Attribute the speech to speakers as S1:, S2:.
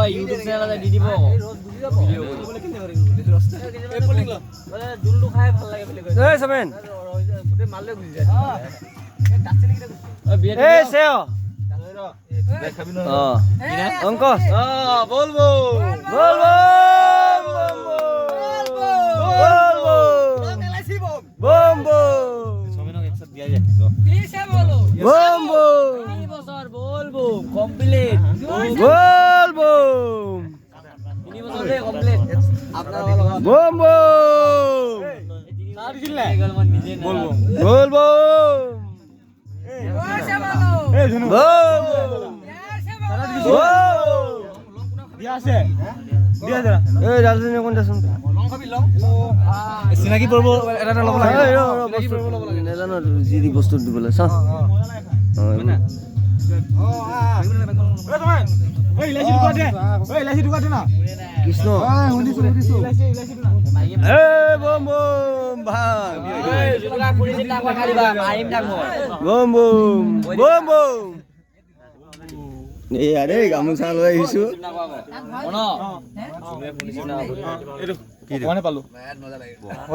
S1: YouTube চেনেলতে দি দিব
S2: অংকশ
S1: বলবো
S2: বলবো বম
S1: বলবো কমপ্লিট
S2: বলবো বম বলবো
S3: চিনাকি পৰ্ব এটা ল'ব লাগে
S2: নাজানো যি দি বস্তু দিবলৈ চাওঁ কৃষ্ণ বম বম ভাগ বম বম বম বম এই আৰে গামোচা লৈ আহিছো
S3: পালো